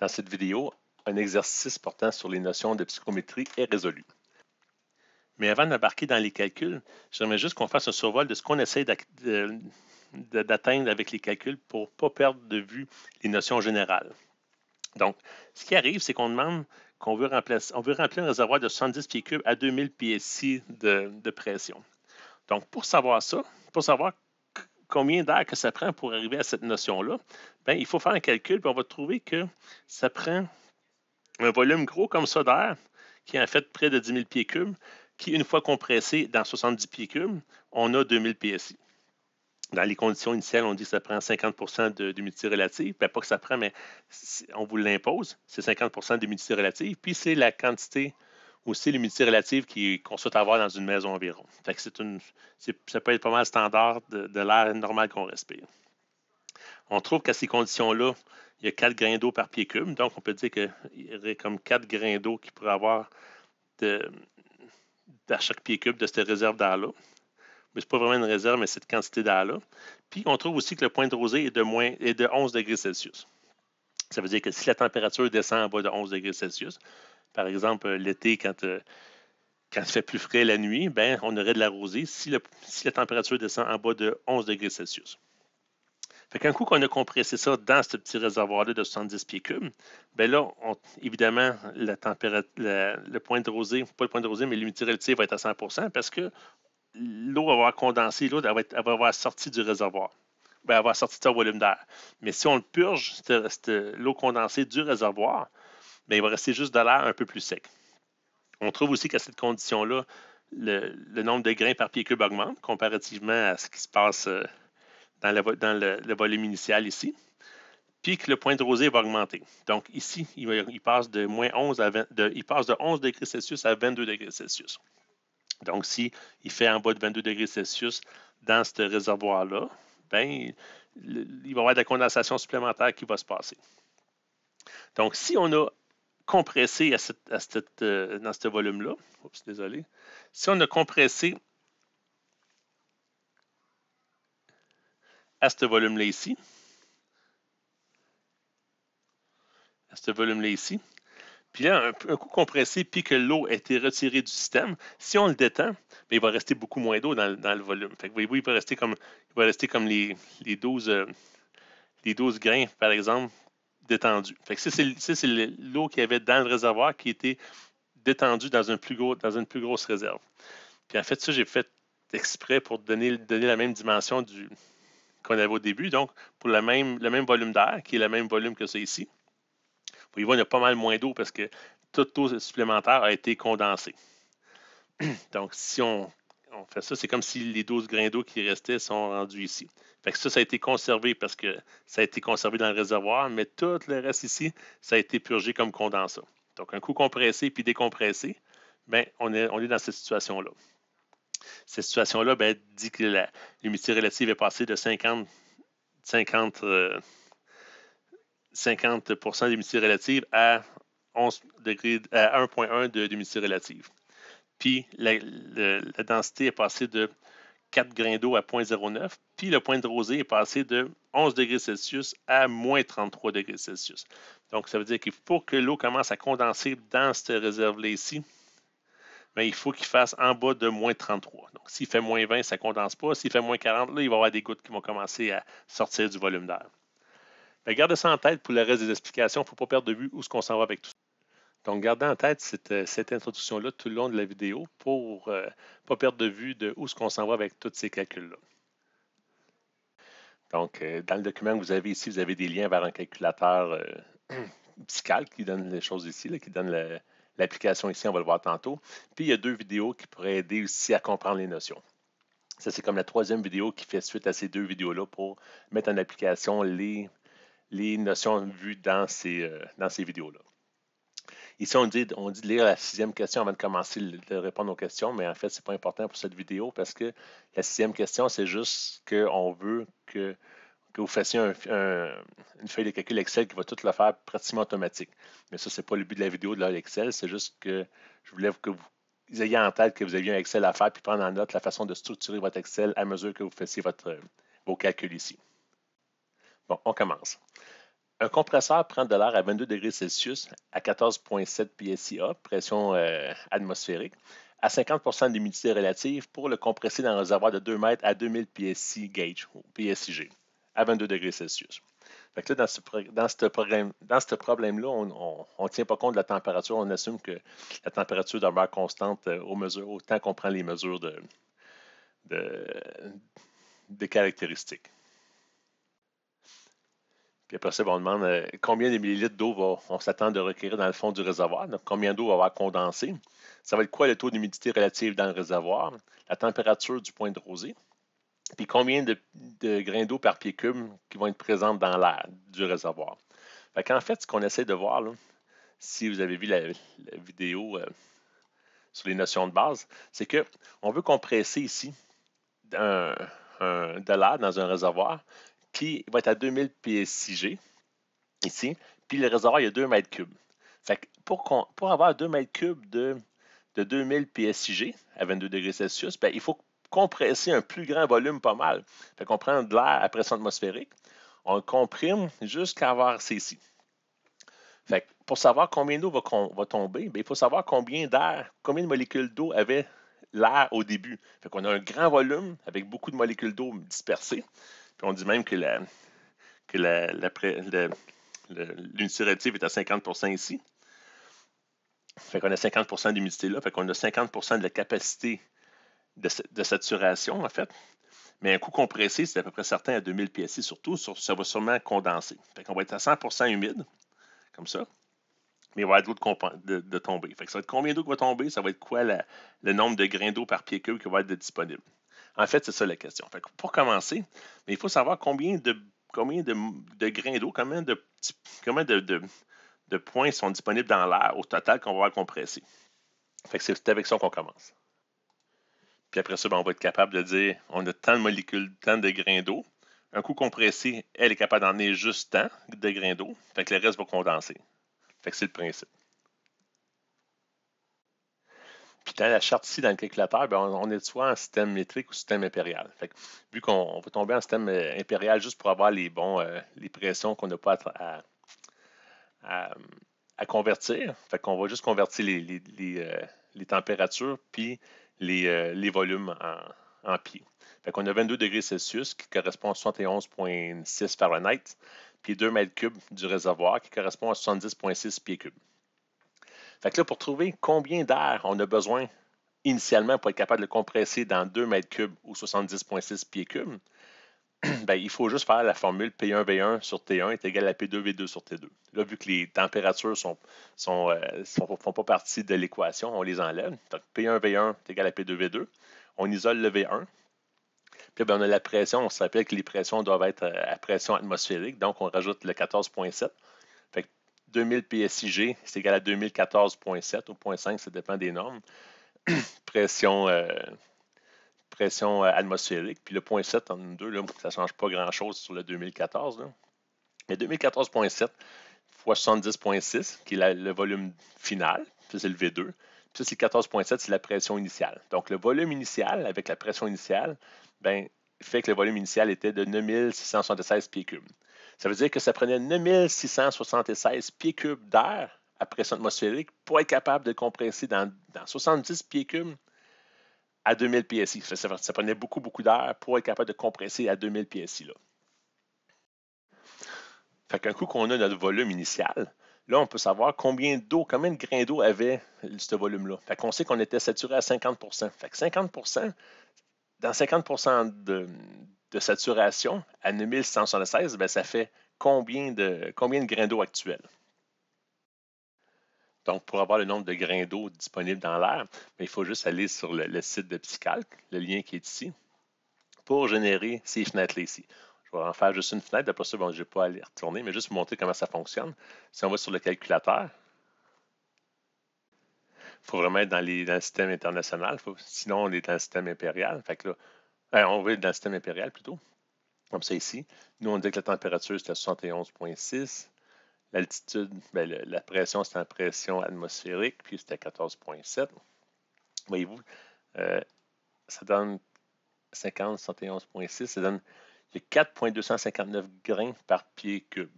Dans cette vidéo, un exercice portant sur les notions de psychométrie est résolu. Mais avant d'embarquer dans les calculs, j'aimerais juste qu'on fasse un survol de ce qu'on essaie d'atteindre avec les calculs pour ne pas perdre de vue les notions générales. Donc, ce qui arrive, c'est qu'on demande qu'on veut remplir un réservoir de 70 pieds cubes à 2000 PSI de pression. Donc, pour savoir ça, pour savoir combien d'air que ça prend pour arriver à cette notion-là, bien, il faut faire un calcul, puis on va trouver que ça prend un volume gros comme ça d'air, qui est en fait près de 10 000 pieds cubes, qui, une fois compressé dans 70 pieds cubes, on a 2000 PSI. Dans les conditions initiales, on dit que ça prend 50 d'humidité relative. Bien, pas que ça prend, mais on vous l'impose. C'est 50 d'humidité relative. Puis, c'est la quantité aussi l'humidité relative qu'on souhaite avoir dans une maison environ. Fait que ça peut être pas mal standard de l'air normal qu'on respire. On trouve qu'à ces conditions-là, il y a 4 grains d'eau par pied cube. Donc, on peut dire qu'il y aurait comme 4 grains d'eau qui pourraient avoir à chaque pied cube de cette réserve d'air-là. Mais ce n'est pas vraiment une réserve, mais cette quantité d'air-là. Puis, on trouve aussi que le point de rosée est de 11 degrés Celsius. Ça veut dire que si la température descend en bas de 11 degrés Celsius, par exemple, l'été, quand il fait plus frais la nuit, ben, on aurait de la rosée si la température descend en bas de 11 degrés Celsius. Fait qu'un coup qu'on a compressé ça dans ce petit réservoir-là de 70 pieds cubes, bien là, évidemment, le point de rosée, pas le point de rosée, mais l'humidité relative va être à 100% parce que l'eau va avoir condensé, l'eau elle va avoir sorti du réservoir. Bien, elle va avoir sorti de son volume d'air. Mais si on le purge, l'eau condensée du réservoir, bien, il va rester juste de l'air un peu plus sec. On trouve aussi qu'à cette condition-là, le nombre de grains par pied cube augmente comparativement à ce qui se passe dans le volume initial ici, puis que le point de rosée va augmenter. Donc ici, il passe de moins 11 il passe de 11 degrés Celsius à 22 degrés Celsius. Donc, s'il fait en bas de 22 degrés Celsius dans ce réservoir-là, ben, il va y avoir de la condensation supplémentaire qui va se passer. Donc, si on a compressé dans ce volume-là, désolé, si on a compressé à ce volume-là ici, puis là, un coup compressé, puis que l'eau a été retirée du système, si on le détend, bien, il va rester beaucoup moins d'eau dans le volume. Fait que, voyez-vous, il va rester comme les 12 grains, par exemple, détendus. Fait que ça, c'est l'eau qu'il y avait dans le réservoir qui était détendue dans une plus grosse réserve. Puis en fait, ça, j'ai fait exprès pour donner la même dimension qu'on avait au début. Donc, pour le même volume d'air, qui est le même volume que ça ici. Vous voyez, il y a pas mal moins d'eau parce que toute eau supplémentaire a été condensée. Donc, si on fait ça, c'est comme si les 12 grains d'eau qui restaient sont rendus ici. Fait que ça a été conservé parce que ça a été conservé dans le réservoir, mais tout le reste ici, ça a été purgé comme condensat. Donc, un coup compressé puis décompressé, bien, on est dans cette situation-là. Cette situation-là dit que l'humidité relative est passée de 50% d'humidité relative à 1,1 d'humidité relative. Puis la densité est passée de 4 grains d'eau à 0,09, puis le point de rosée est passé de 11 degrés Celsius à moins 33 degrés Celsius. Donc, ça veut dire qu'il faut que l'eau commence à condenser dans cette réserve-là ici, mais il faut qu'il fasse en bas de moins 33. Donc, s'il fait moins 20, ça ne condense pas. S'il fait moins 40, là, il va y avoir des gouttes qui vont commencer à sortir du volume d'air. Gardez ça en tête pour le reste des explications. Il ne faut pas perdre de vue où est-ce qu'on s'en va avec tout ça. Donc, gardez en tête cette introduction-là tout le long de la vidéo pour ne pas perdre de vue de où est-ce qu'on s'en va avec tous ces calculs-là. Donc, dans le document que vous avez ici, vous avez des liens vers un calculateur Psycalc qui donne les choses ici, là, qui donne l'application ici, on va le voir tantôt. Puis, il y a 2 vidéos qui pourraient aider aussi à comprendre les notions. Ça, c'est comme la 3e vidéo qui fait suite à ces 2 vidéos-là pour mettre en application les notions vues dans ces vidéos-là. Ici, on dit de lire la 6e question avant de commencer de répondre aux questions, mais en fait, ce n'est pas important pour cette vidéo parce que la 6e question, c'est juste qu'on veut que vous fassiez une feuille de calcul Excel qui va tout le faire pratiquement automatique. Mais ça, ce n'est pas le but de la vidéo de l'Excel, c'est juste que je voulais que vous ayez en tête que vous aviez un Excel à faire puis prendre en note la façon de structurer votre Excel à mesure que vous fassiez vos calculs ici. Bon, on commence. Un compresseur prend de l'air à 22 degrés Celsius à 14,7 PSIA, pression atmosphérique, à 50 d'humidité relative pour le compresser dans un réservoir de 2 mètres à 2000 PSI gauge, ou PSIG, à 22 degrés Celsius. Fait que là, dans ce problème-là, on ne tient pas compte de la température, on assume que la température demeure constante autant qu'on prend les mesures de caractéristiques. Puis après ça, on demande combien de millilitres d'eau on s'attend de requérir dans le fond du réservoir. Donc, combien d'eau va avoir condensé. Ça va être quoi le taux d'humidité relative dans le réservoir, la température du point de rosée, puis combien de grains d'eau par pied cube qui vont être présents dans l'air du réservoir. Fait qu'en fait, ce qu'on essaie de voir, là, si vous avez vu la vidéo sur les notions de base, c'est qu'on veut compresser ici de l'air dans un réservoir qui va être à 2000 PSIG, ici, puis le réservoir, il y a 2 mètres cubes. Fait que pour avoir 2 mètres cubes de 2000 PSIG à 22 degrés Celsius, ben, il faut compresser un plus grand volume pas mal. Fait qu'on prend de l'air à pression atmosphérique, on le comprime jusqu'à avoir ceci. Fait que pour savoir combien d'eau va tomber, ben, il faut savoir combien de molécules d'eau avait l'air au début. Fait qu'on a un grand volume avec beaucoup de molécules d'eau dispersées. Puis on dit même que l'unité relative est à 50 ici. Fait qu'on a 50 d'humidité là. Fait qu'on a 50 de la capacité de saturation, en fait. Mais un coup compressé, c'est à peu près certain à 2000 PSI, surtout, ça va sûrement condenser. Fait qu'on va être à 100 humide, comme ça. Mais il va y avoir de l'eau de tomber. Fait que ça va être combien d'eau qui va tomber? Ça va être quoi le nombre de grains d'eau par pied cube qui va être disponible? En fait, c'est ça la question. Fait que pour commencer, il faut savoir combien de grains d'eau, combien de points sont disponibles dans l'air au total qu'on va avoir compressé. Fait que c'est avec ça qu'on commence. Puis après ça, on va être capable de dire on a tant de molécules, tant de grains d'eau. Un coup compressé, elle est capable d'emmener juste tant de grains d'eau. Fait que le reste va condenser. Fait que c'est le principe. Puis dans la charte ici, dans le calculateur, on est soit en système métrique ou système impérial. Fait que, vu qu'on va tomber en système impérial juste pour avoir les pressions qu'on n'a pas à convertir, fait qu'on va juste convertir les températures puis les volumes en pieds. Fait qu'on a 22 degrés Celsius qui correspond à 71,6 Fahrenheit, puis 2 mètres cubes du réservoir qui correspond à 70,6 pieds cubes. Fait que là, pour trouver combien d'air on a besoin initialement pour être capable de le compresser dans 2 mètres cubes ou 70,6 pieds cubes, ben, il faut juste faire la formule P1V1 sur T1 est égal à P2V2 sur T2. Là, vu que les températures font pas partie de l'équation, on les enlève. Donc, P1V1 est égal à P2V2. On isole le V1. Puis ben, on a la pression. On se rappelle que les pressions doivent être à pression atmosphérique. Donc, on rajoute le 14,7. Fait que 2000 PSIG, c'est égal à 2014,7 ou 0,5, ça dépend des normes. pression atmosphérique. Puis le 0,7 en 2, là, ça ne change pas grand-chose sur le 2014. Là. Mais 2014,7 fois 70,6, qui est le volume final, ça c'est le V2. Puis ça, c'est le 14,7, c'est la pression initiale. Donc le volume initial avec la pression initiale, ben, fait que le volume initial était de 9676 pieds cubes. Ça veut dire que ça prenait 9676 pieds cubes d'air à pression atmosphérique pour être capable de compresser dans 70 pieds cubes à 2000 PSI. Ça prenait beaucoup, beaucoup d'air pour être capable de compresser à 2000 PSI. Là. Fait qu'un coup qu'on a notre volume initial, là, on peut savoir combien de grains d'eau avait ce volume-là. Fait qu'on sait qu'on était saturé à 50%. Fait que 50%, dans 50% de saturation à 9176, ben, ça fait combien de grains d'eau actuels? Donc, pour avoir le nombre de grains d'eau disponibles dans l'air, il faut juste aller sur le site de Psycalc, le lien qui est ici, pour générer ces fenêtres-là ici. Je vais en faire juste une fenêtre, d'après ça, je n'ai pas à les retourner, mais juste vous montrer comment ça fonctionne. Si on va sur le calculateur, il faut vraiment être dans le système international, sinon on est dans le système impérial. Fait que là, on va être dans le système impérial plutôt, comme ça ici. Nous, on dit que la température, c'était à 71,6. L'altitude, la pression, c'était en pression atmosphérique, puis c'était 14,7. Voyez-vous, ça donne 50, 71,6, ça donne il y a 4,259 grains par pied cube.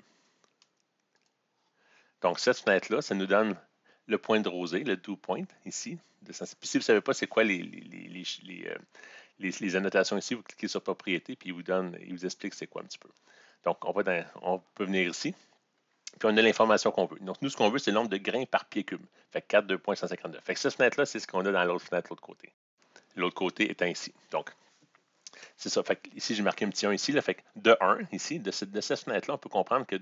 Donc, cette fenêtre-là, ça nous donne le point de rosée, le dew point, ici. Puis si vous ne savez pas c'est quoi les annotations ici, vous cliquez sur propriété, puis il vous explique c'est quoi un petit peu. Donc, on peut venir ici, puis on a l'information qu'on veut. Donc, nous, ce qu'on veut, c'est le nombre de grains par pied cube. Fait que 4, 2.159. Fait que cette fenêtre-là, c'est ce qu'on a dans l'autre fenêtre de l'autre côté. L'autre côté étant ici. Donc, c'est ça. Fait que ici, j'ai marqué un petit 1 ici. Là, fait que de 1, ici, de cette fenêtre-là, on peut comprendre que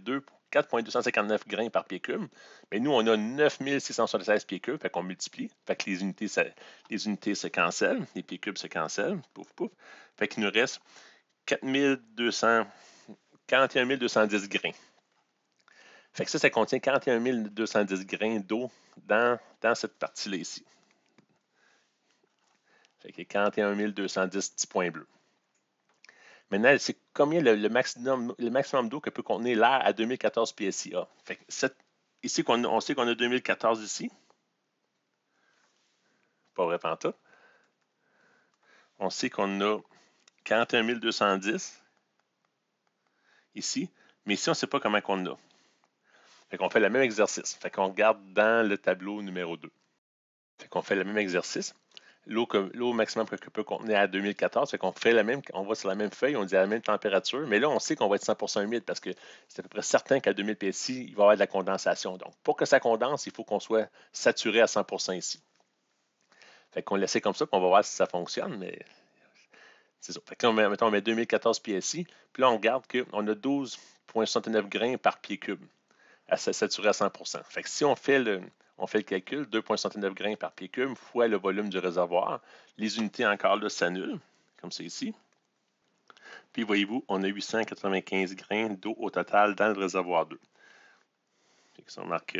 4,259 grains par pied cube. Mais nous, on a 9676 pieds cubes. Fait qu'on multiplie. Fait que les unités se cancellent. Les pieds cubes se cancellent. Pouf, pouf. Fait qu'il nous reste 41 210 grains. Fait que ça contient 41 210 grains d'eau dans cette partie-là ici. Fait qu'il y a 41 210 petits points bleus. Maintenant, c'est combien le maximum d'eau que peut contenir l'air à 2014 PSI. Fait que ici, on sait qu'on a 2014 ici. Pas vrai pantoute. On sait qu'on a 41 210 ici. Mais ici, on ne sait pas comment on a. Fait qu'on fait le même exercice. Fait qu'on regarde dans le tableau numéro 2. Fait qu'on fait le même exercice. L'eau maximum que peut contenir à 2014, fait qu'on fait on va sur la même feuille, on dit à la même température, mais là, on sait qu'on va être 100% humide parce que c'est à peu près certain qu'à 2000 PSI, il va y avoir de la condensation. Donc, pour que ça condense, il faut qu'on soit saturé à 100% ici. Fait qu'on laisse comme ça, puis on va voir si ça fonctionne, mais c'est ça. Fait que là, on met 2014 PSI, puis là, on regarde qu'on a 12,69 grains par pied cube à saturer à 100%. Fait que si on fait le calcul, 2,69 grains par pied cube fois le volume du réservoir, les unités encore là s'annulent, comme c'est ici. Puis voyez-vous, on a 895 grains d'eau au total dans le réservoir 2. Fait que ça marque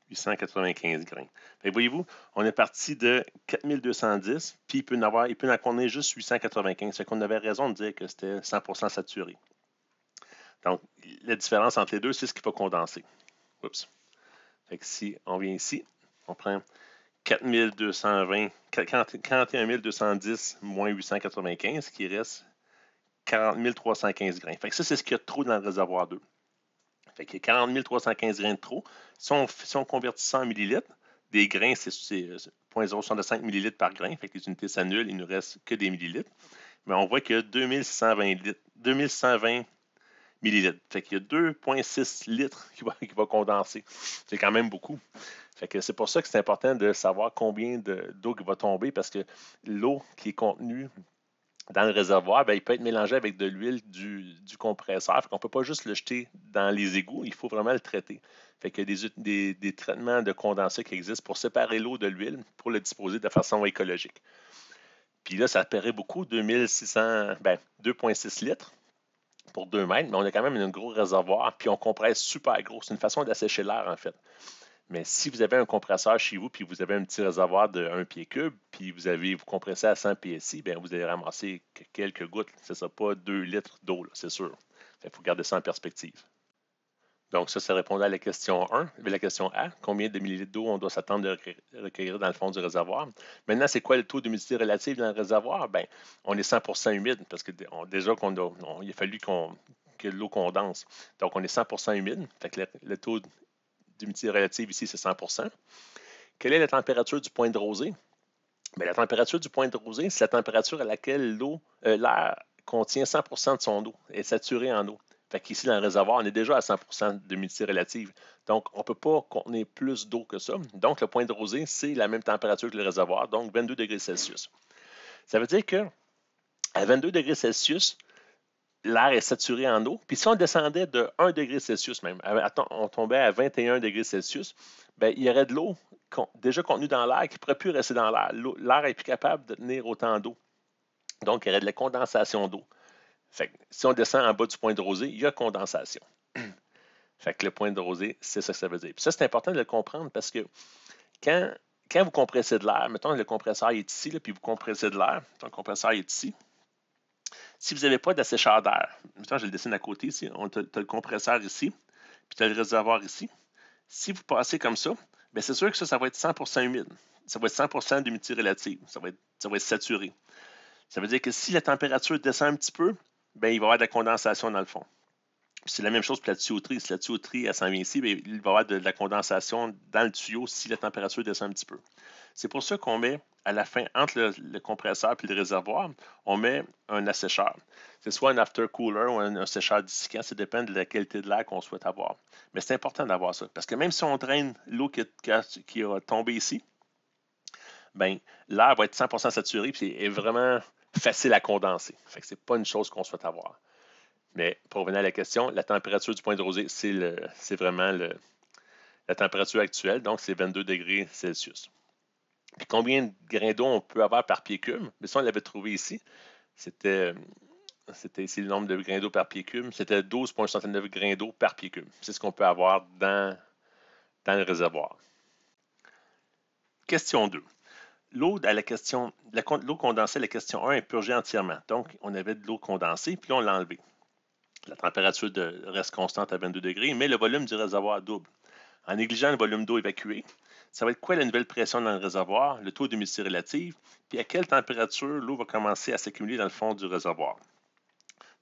895 grains. Fait que voyez-vous, on est parti de 4210, puis il peut en contenir juste 895. Fait qu'on avait raison de dire que c'était 100% saturé. Donc, la différence entre les deux, c'est ce qu'il faut condenser. Oups. Fait que si on vient ici, on prend 41 210 moins 895, qui reste 40 315 grains. Fait que ça, c'est ce qu'il y a de trop dans le réservoir 2. Fait qu'il y a 40 315 grains de trop. Si on convertit ça en millilitres, des grains, c'est 0,065 millilitres par grain. Fait que les unités s'annulent, il ne nous reste que des millilitres. Mais on voit qu'il y a 2120 millilitres. Fait qu'il y a 2,6 litres qui va condenser. C'est quand même beaucoup. Fait que c'est pour ça que c'est important de savoir combien d'eau qui va tomber parce que l'eau qui est contenue dans le réservoir, il peut être mélangé avec de l'huile du compresseur. Fait qu'on ne peut pas juste le jeter dans les égouts, il faut vraiment le traiter. Fait qu'il y a des traitements de condensé qui existent pour séparer l'eau de l'huile pour le disposer de façon écologique. Puis là, ça paraît beaucoup, 2,6 litres pour 2 mètres, mais on a quand même un gros réservoir, puis on compresse super gros. C'est une façon d'assécher l'air, en fait. Mais si vous avez un compresseur chez vous, puis vous avez un petit réservoir de 1 pied cube, puis vous compressez à 100 PSI, bien, vous allez ramasser quelques gouttes. Ce ne sera pas 2 litres d'eau, c'est sûr. Il faut garder ça en perspective. Donc, ça répondait à la question 1, la question A, combien de millilitres d'eau on doit s'attendre de recueillir dans le fond du réservoir. Maintenant, c'est quoi le taux d'humidité relative dans le réservoir? Bien, on est 100% humide parce que déjà il a fallu que l'eau condense. Donc, on est 100% humide. Fait que le taux d'humidité relative ici, c'est 100%. Quelle est la température du point de rosée? Bien, la température du point de rosée, c'est la température à laquelle l'air contient 100% de son eau, est saturé en eau. Fait qu'ici, dans le réservoir, on est déjà à 100% d'humidité relative. Donc, on ne peut pas contenir plus d'eau que ça. Donc, le point de rosée, c'est la même température que le réservoir, donc 22 degrés Celsius. Ça veut dire qu'à 22 degrés Celsius, l'air est saturé en eau. Puis si on descendait de 1 degré Celsius même, on tombait à 21 degrés Celsius, bien, il y aurait de l'eau déjà contenue dans l'air qui ne pourrait plus rester dans l'air. L'air n'est plus capable de tenir autant d'eau. Donc, il y aurait de la condensation d'eau. Fait que, si on descend en bas du point de rosée, il y a condensation. Fait que le point de rosée, c'est ça que ça veut dire. Puis ça, c'est important de le comprendre parce que quand vous compressez de l'air, mettons le compresseur est ici, là, puis vous compressez de l'air, le compresseur est ici. Si vous n'avez pas d'assécheur d'air, mettons, je le dessine à côté ici, tu as le compresseur ici, puis tu as le réservoir ici. Si vous passez comme ça, bien, c'est sûr que ça va être 100% humide. Ça va être 100% d'humidité relative. Ça va être saturé. Ça veut dire que si la température descend un petit peu, bien, il va y avoir de la condensation dans le fond. C'est la même chose pour la tuyauterie. Si la tuyauterie elle s'en vient ici, bien, il va y avoir de la condensation dans le tuyau si la température descend un petit peu. C'est pour ça qu'on met à la fin, entre le compresseur et le réservoir, on met un assécheur. C'est soit un aftercooler ou un sécheur dissicant, ça dépend de la qualité de l'air qu'on souhaite avoir. Mais c'est important d'avoir ça, parce que même si on draine l'eau qui a tombé ici, ben, l'air va être 100% saturé et est vraiment facile à condenser. Fait que c'est pas une chose qu'on souhaite avoir. Mais pour revenir à la question, la température du point de rosée, c'est vraiment la température actuelle, donc c'est 22 degrés Celsius. Puis combien de grains d'eau on peut avoir par pied cube? Mais ça, on l'avait trouvé ici. C'était ici le nombre de grains d'eau par pied cube. C'était 12,69 grains d'eau par pied cube. C'est ce qu'on peut avoir dans le réservoir. Question 2. L'eau condensée à la question 1 est purgée entièrement. Donc, on avait de l'eau condensée, puis là, on l'a enlevée. La température reste constante à 22 degrés, mais le volume du réservoir double. En négligeant le volume d'eau évacué, ça va être quoi la nouvelle pression dans le réservoir, le taux d'humidité relative, puis à quelle température l'eau va commencer à s'accumuler dans le fond du réservoir.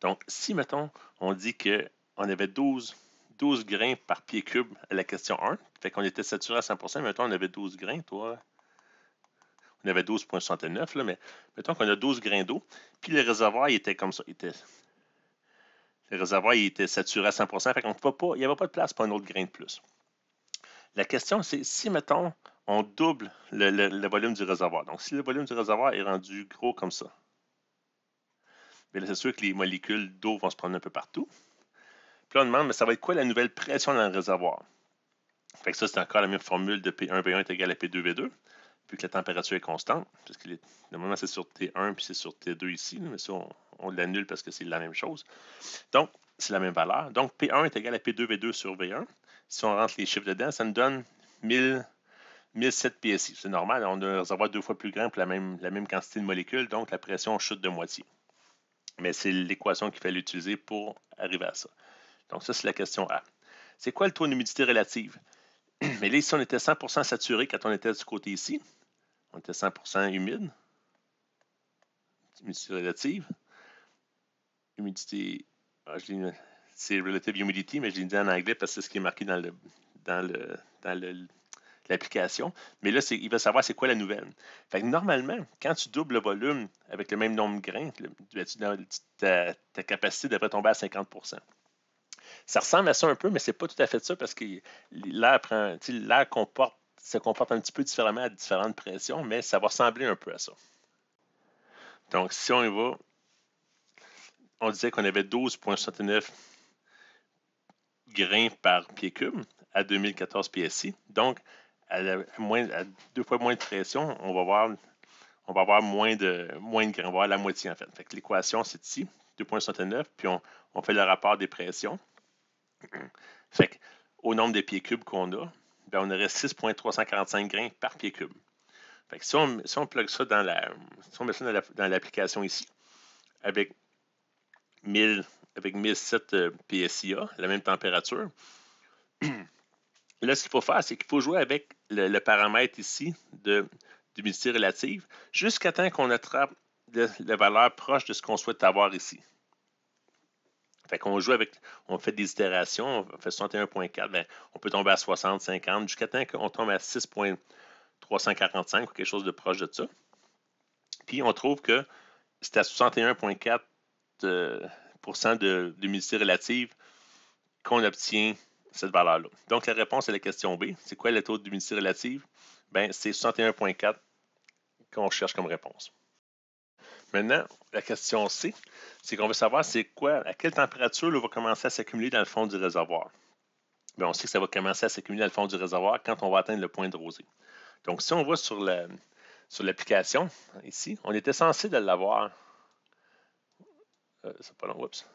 Donc, si, mettons, on dit qu'on avait 12 grains par pied cube à la question 1, fait qu'on était saturé à 100%, mettons, on avait 12 grains, toi, on avait 12,69, mais mettons qu'on a 12 grains d'eau, puis le réservoir, il était comme ça, le réservoir, il était saturé à 100%, fait qu'on peut pas, il n'y avait pas de place pour un autre grain de plus. La question, c'est si, mettons, on double le volume du réservoir. Donc, si le volume du réservoir est rendu gros comme ça, bien là, c'est sûr que les molécules d'eau vont se prendre un peu partout. Puis là, on demande, mais ça va être quoi la nouvelle pression dans le réservoir? Fait que ça, c'est encore la même formule de P1V1 est égal à P2V2, puis que la température est constante, parce que normalement, c'est sur T1 puis c'est sur T2 ici, mais ça, on l'annule parce que c'est la même chose. Donc, c'est la même valeur. Donc, P1 est égal à P2V2 sur V1. Si on rentre les chiffres dedans, ça nous donne 1007 PSI. C'est normal, on a un réservoir 2 fois plus grand pour la même quantité de molécules, donc la pression chute de moitié. Mais c'est l'équation qu'il fallait utiliser pour arriver à ça. Donc, ça, c'est la question A. C'est quoi le taux d'humidité relative? Mais là, ici, on était 100% saturé quand on était du côté ici. On était 100% humide. Humidité relative. Humidité, c'est relative humidity, mais je l'ai dit en anglais parce que c'est ce qui est marqué dans l'application. Mais là, il va savoir c'est quoi la nouvelle. Fait que normalement, quand tu doubles le volume avec le même nombre de grains, ta capacité devrait tomber à 50%. Ça ressemble à ça un peu, mais c'est pas tout à fait ça parce que l'air se comporte un petit peu différemment à différentes pressions, mais ça va ressembler un peu à ça. Donc, si on y va, on disait qu'on avait 12,69 grains par pied cube à 2014 PSI. Donc, à 2 fois moins de pression, on va avoir moins de grains, on va avoir la moitié en fait. Fait que l'équation, c'est ici, 2,69, puis on fait le rapport des pressions. Fait qu'au nombre de pieds cubes qu'on a, bien, on aurait 6,345 grains par pied cube. Fait que si on plug ça si on met ça dans l'application ici, avec 1007 PSIA, la même température, là, ce qu'il faut faire, c'est qu'il faut jouer avec le paramètre ici d'humidité relative jusqu'à temps qu'on attrape la valeur proche de ce qu'on souhaite avoir ici. Fait qu'on joue on fait des itérations, on fait 61.4, ben, on peut tomber à 60, 50, jusqu'à temps qu'on tombe à 6.345 ou quelque chose de proche de ça. Puis on trouve que c'est à 61.4% d'humidité relative qu'on obtient cette valeur-là. Donc la réponse à la question B, c'est quoi le taux d'humidité relative? Ben, c'est 61.4 qu'on cherche comme réponse. Maintenant, la question C, c'est qu'on veut savoir à quelle température l'eau va commencer à s'accumuler dans le fond du réservoir. Bien, on sait que ça va commencer à s'accumuler dans le fond du réservoir quand on va atteindre le point de rosée. Donc, si on va sur l'application, ici, on était censé de l'avoir. C'est pas long, oups.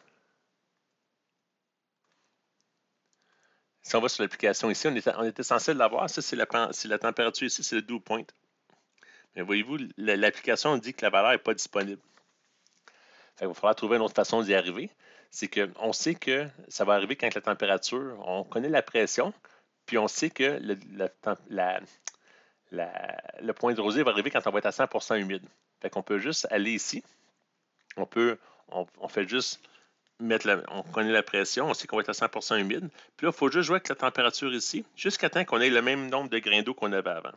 Si on va sur l'application ici, on était censé l'avoir. Ça, c'est la température ici, c'est le dew point. Mais voyez-vous, l'application dit que la valeur n'est pas disponible. Fait il va falloir trouver une autre façon d'y arriver. C'est qu'on sait que ça va arriver quand la température, on connaît la pression, puis on sait que le point de rosée va arriver quand on va être à 100% humide. Fait qu'on peut juste aller ici. On fait juste on connaît la pression, on sait qu'on va être à 100% humide. Puis là, il faut juste jouer avec la température ici, jusqu'à temps qu'on ait le même nombre de grains d'eau qu'on avait avant.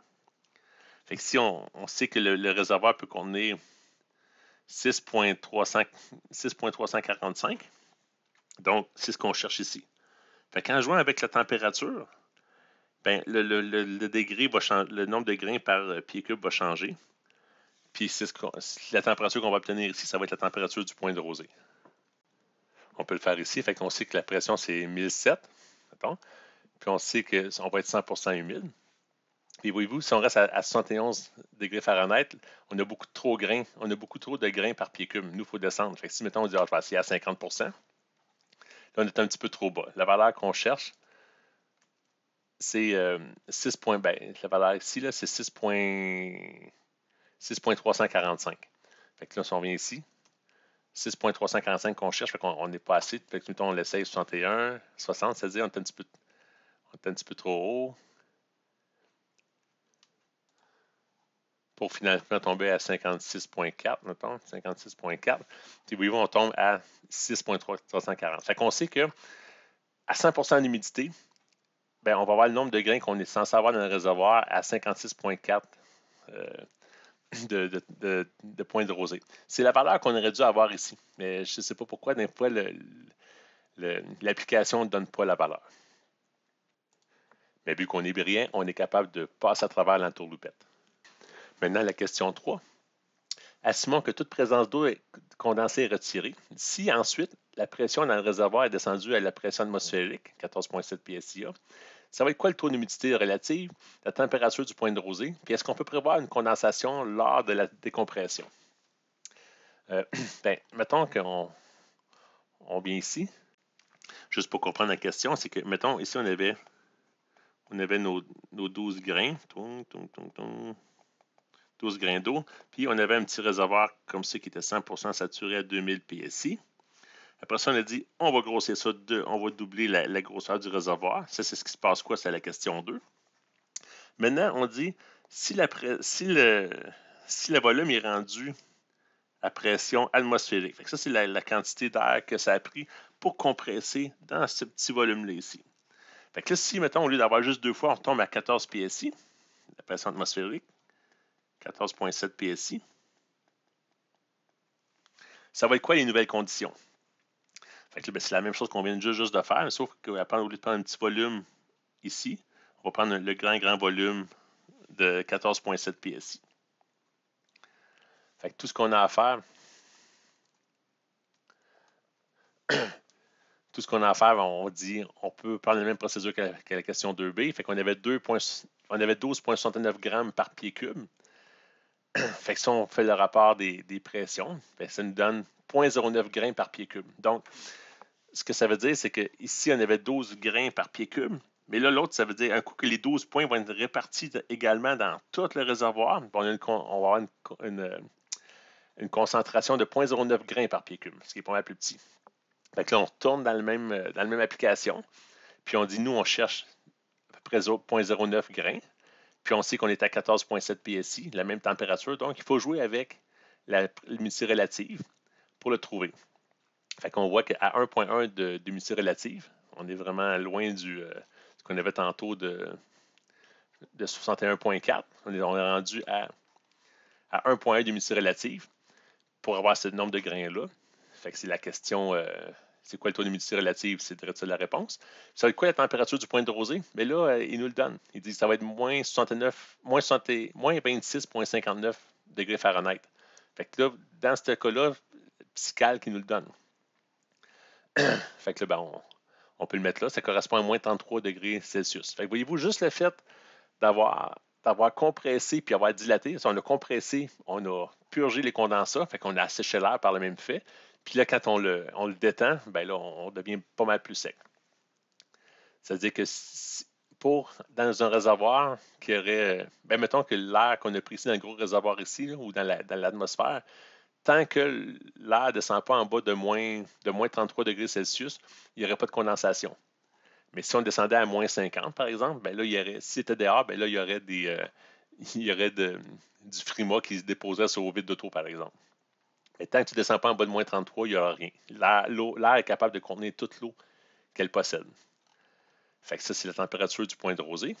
Fait que si on sait que le réservoir peut contenir 6.345, donc c'est ce qu'on cherche ici. Fait qu'en jouant avec la température, ben, le degré va changer, le nombre de grains par pied cube va changer. Puis la température qu'on va obtenir ici, ça va être la température du point de rosée. On peut le faire ici. Fait qu'on sait que la pression, c'est 1007. Mettons. Puis on sait qu'on va être 100% humide. Puis voyez-vous, si on reste à 71 degrés Fahrenheit, on a beaucoup trop de grains par pied cube. Nous, il faut descendre. Fait que si, mettons, on dit, c'est à 50%, là, on est un petit peu trop bas. La valeur qu'on cherche, c'est 6. La valeur ici, là, c'est 6.345. Fait que là, si on vient ici, 6.345 qu'on cherche, fait qu'on n'est pas assez. Fait que, mettons, on l'essaye 61, 60, c'est-à-dire on est un petit peu trop haut. Pour finalement tomber à 56.4, mettons, 56.4. Puis voyez-vous, on tombe à 6.340. Fait qu'on sait que à 100% d'humidité, ben, on va avoir le nombre de grains qu'on est censé avoir dans le réservoir à 56.4 de points de rosée. C'est la valeur qu'on aurait dû avoir ici. Mais je ne sais pas pourquoi, des fois, l'application ne donne pas la valeur. Mais vu qu'on est brillant, on est capable de passer à travers l'entourloupette. Maintenant, la question 3. Assumons que toute présence d'eau condensée est retirée. Si ensuite la pression dans le réservoir est descendue à la pression atmosphérique, 14,7 PSIA, ça va être quoi le taux d'humidité relative, la température du point de rosée, puis est-ce qu'on peut prévoir une condensation lors de la décompression? Mettons qu'on vient ici. Juste pour comprendre la question, c'est que, mettons, ici, on avait nos 12 grains. 12 grains d'eau. Puis, on avait un petit réservoir comme ça qui était 100% saturé à 2000 PSI. Après ça, on a dit, on va grossir ça, on va doubler la grosseur du réservoir. Ça, c'est ce qui se passe quoi? C'est la question 2. Maintenant, on dit, si le volume est rendu à pression atmosphérique, fait que ça, c'est la quantité d'air que ça a pris pour compresser dans ce petit volume-là ici. Fait que là, si, mettons, au lieu d'avoir juste 2 fois, on tombe à 14 PSI, la pression atmosphérique, 14,7 PSI. Ça va être quoi les nouvelles conditions? Fait que c'est la même chose qu'on vient juste de faire, sauf qu'au lieu de prendre un petit volume ici, on va prendre le grand volume de 14,7 PSI. Fait que tout ce qu'on a à faire, on dit, on peut prendre la même procédure que la question 2B. Fait qu'on avait 12,69 grammes par pied cube. Fait que si on fait le rapport des pressions, ça nous donne 0,09 grains par pied cube. Donc, ce que ça veut dire, c'est qu'ici, on avait 12 grains par pied cube. Mais là, l'autre, ça veut dire un coup que les 12 points vont être répartis également dans tout le réservoir. On va avoir une concentration de 0,09 grains par pied cube, ce qui est pas mal plus petit. Fait que là, on retourne dans la même application. Puis on dit, nous, on cherche à peu près 0,09 grains. Puis on sait qu'on est à 14,7 PSI, la même température. Donc, il faut jouer avec l'humidité relative pour le trouver. Fait qu'on voit qu'à 1,1 d'humidité relative, on est vraiment loin ce qu'on avait tantôt de 61,4. On est rendu à 1,1 d'humidité relative pour avoir ce nombre de grains-là. Fait que c'est la question, c'est quoi le taux d'humidité relative? C'est de la réponse. Ça va être quoi la température du point de rosée? Mais là, il nous le donne. Il dit que ça va être moins 26,59 degrés Fahrenheit. Fait que là, dans ce cas-là, Psycal qui nous le donne. Fait que là, on peut le mettre là. Ça correspond à moins 33 degrés Celsius. Fait que voyez-vous, juste le fait d'avoir compressé puis avoir dilaté, on a compressé, on a purgé les condensats, fait qu'on a asséché l'air par le même fait. Puis là, quand on le détend, ben là, on devient pas mal plus sec. C'est-à-dire que dans un réservoir qui aurait, mettons que l'air qu'on a pris ici dans le gros réservoir ici, là, ou dans l'atmosphère, tant que l'air ne descend pas en bas de moins 33 degrés Celsius, il n'y aurait pas de condensation. Mais si on descendait à moins 50, par exemple, ben là, si c'était dehors, ben là, il y aurait du frima qui se déposerait sur le vide d'auto, par exemple. Mais tant que tu ne descends pas en bas de moins 33, il n'y aura rien. L'air est capable de contenir toute l'eau qu'elle possède. Fait que ça, c'est la température du point de rosée.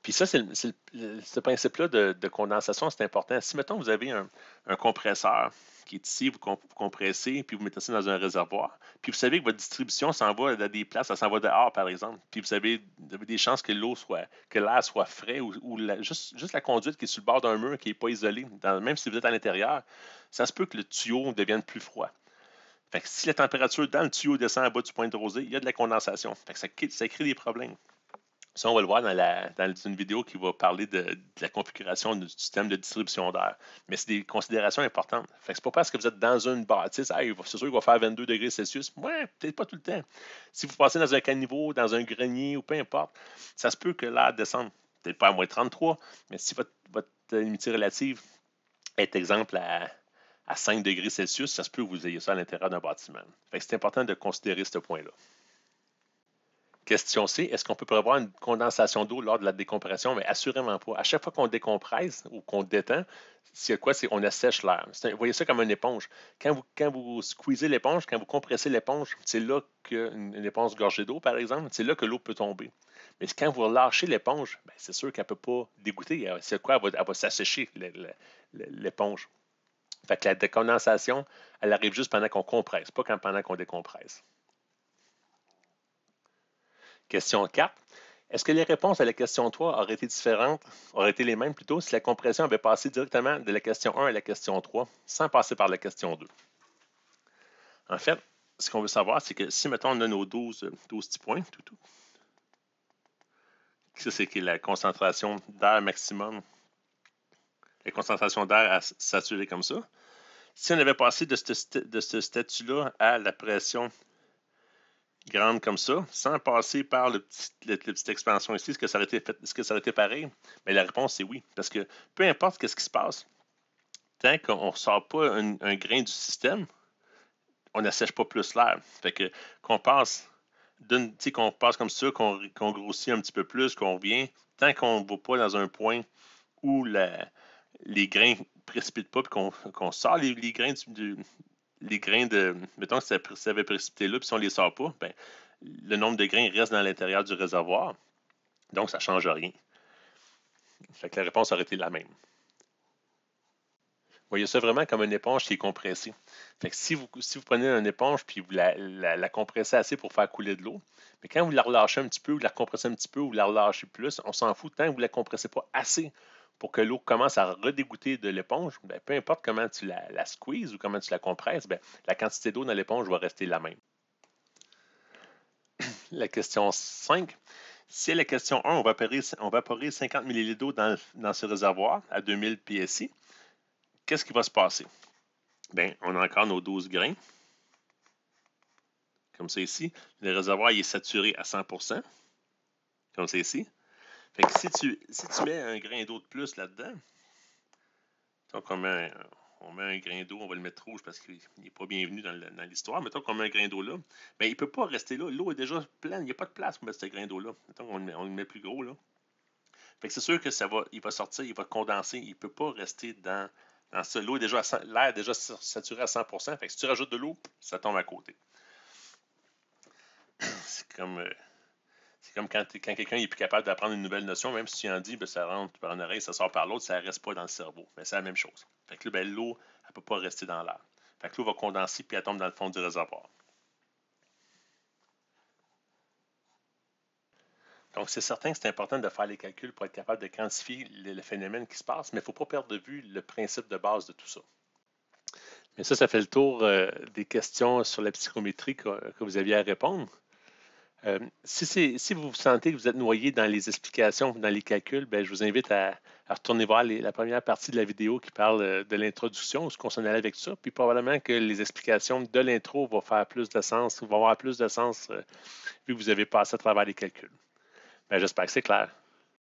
Puis ça, ce principe-là de condensation, c'est important. Si, mettons, vous avez un compresseur qui est ici, vous compressez, puis vous mettez ça dans un réservoir, puis vous savez que votre distribution s'en va à des places, ça s'en va dehors, par exemple, puis vous avez des chances que l'air soit frais ou juste la conduite qui est sur le bord d'un mur, qui n'est pas isolée, même si vous êtes à l'intérieur, ça se peut que le tuyau devienne plus froid. Fait que si la température dans le tuyau descend en bas du point de rosée, il y a de la condensation. Fait que ça crée des problèmes. Ça, on va le voir dans une vidéo qui va parler de la configuration du système de distribution d'air. Mais c'est des considérations importantes. Fait que c'est pas parce que vous êtes dans une bâtisse, hey, c'est sûr qu'il va faire 22 degrés Celsius. Ouais, peut-être pas tout le temps. Si vous passez dans un caniveau, dans un grenier ou peu importe, ça se peut que l'air descende. Peut-être pas à moins 33, mais si votre humidité relative est exemple à 5 degrés Celsius, ça se peut que vous ayez ça à l'intérieur d'un bâtiment. Fait que c'est important de considérer ce point-là. Question C, est-ce qu'on peut prévoir une condensation d'eau lors de la décompression? Mais assurément pas. À chaque fois qu'on décompresse ou qu'on détend, c'est quoi? C'est on assèche l'air. Vous voyez ça comme une éponge. Quand vous squeezez l'éponge, quand vous compressez l'éponge, c'est là qu'une éponge gorgée d'eau, par exemple, c'est là que l'eau peut tomber. Mais quand vous relâchez l'éponge, ben, c'est sûr qu'elle ne peut pas dégoûter. C'est quoi? Elle va s'assécher, l'éponge. Fait que la décondensation, elle arrive juste pendant qu'on compresse, pas pendant qu'on décompresse. Question 4. Est-ce que les réponses à la question 3 auraient été les mêmes plutôt si la compression avait passé directement de la question 1 à la question 3 sans passer par la question 2? En fait, ce qu'on veut savoir, c'est que si, mettons, on a nos 12 petits points, ça, c'est la concentration d'air maximum, la concentration d'air saturée comme ça. Si on avait passé de ce statut-là à la pression grande comme ça, sans passer par la petite expansion ici, est-ce que ça aurait été pareil? Mais la réponse, c'est oui. Parce que peu importe ce qui se passe, tant qu'on ne sort pas un grain du système, on n'assèche pas plus l'air. Fait que qu'on passe qu'on passe comme ça, qu'on grossit un petit peu plus, qu'on revient, tant qu'on ne va pas dans un point où les grains ne précipitent pas, puis qu'on sort les grains les grains de. Mettons que ça avait précipité là, puis si on ne les sort pas, ben, le nombre de grains reste dans l'intérieur du réservoir. Donc, ça ne change rien. Fait que la réponse aurait été la même. Vous voyez ça vraiment comme une éponge qui est compressée. Fait que si vous prenez une éponge puis vous la compressez assez pour faire couler de l'eau, mais quand vous la relâchez un petit peu, vous la compressez un petit peu, ou vous la relâchez plus, on s'en fout tant que vous ne la compressez pas assez pour que l'eau commence à redégoûter de l'éponge, ben, peu importe comment tu la squeezes ou comment tu la compresses, ben, la quantité d'eau dans l'éponge va rester la même. La question 5. Si à la question 1, on vaporise 50 ml d'eau dans ce réservoir à 2000 PSI, qu'est-ce qui va se passer? Bien, on a encore nos 12 grains, comme ça ici. Le réservoir il est saturé à 100%, comme ça ici. Fait que si tu mets un grain d'eau de plus là-dedans, donc on met un grain d'eau, on va le mettre rouge parce qu'il n'est pas bienvenu dans l'histoire. Mettons qu'on met un grain d'eau là, bien, il ne peut pas rester là. L'eau est déjà pleine, il n'y a pas de place pour mettre ce grain d'eau-là. Mettons qu'on le met plus gros là. Fait que c'est sûr que il va sortir, il va condenser, il ne peut pas rester dans ça. L'eau est déjà l'air est déjà saturé à 100%. Fait que si tu rajoutes de l'eau, ça tombe à côté. C'est comme quand quelqu'un n'est plus capable d'apprendre une nouvelle notion, même si tu en dis, ben, ça rentre par une oreille, ça sort par l'autre, ça ne reste pas dans le cerveau. Mais c'est la même chose. Fait que là, ben, l'eau, elle ne peut pas rester dans l'air. Fait que l'eau va condenser puis elle tombe dans le fond du réservoir. Donc, c'est certain que c'est important de faire les calculs pour être capable de quantifier le phénomène qui se passe, mais il ne faut pas perdre de vue le principe de base de tout ça. Mais ça fait le tour des questions sur la psychométrie que vous aviez à répondre. Si vous sentez que vous êtes noyé dans les explications, dans les calculs, ben, je vous invite à retourner voir la première partie de la vidéo qui parle de l'introduction, où on s'en allait avec ça. Puis probablement que les explications de l'intro vont faire plus de sens, vont avoir plus de sens vu que vous avez passé à travers les calculs. Ben, j'espère que c'est clair.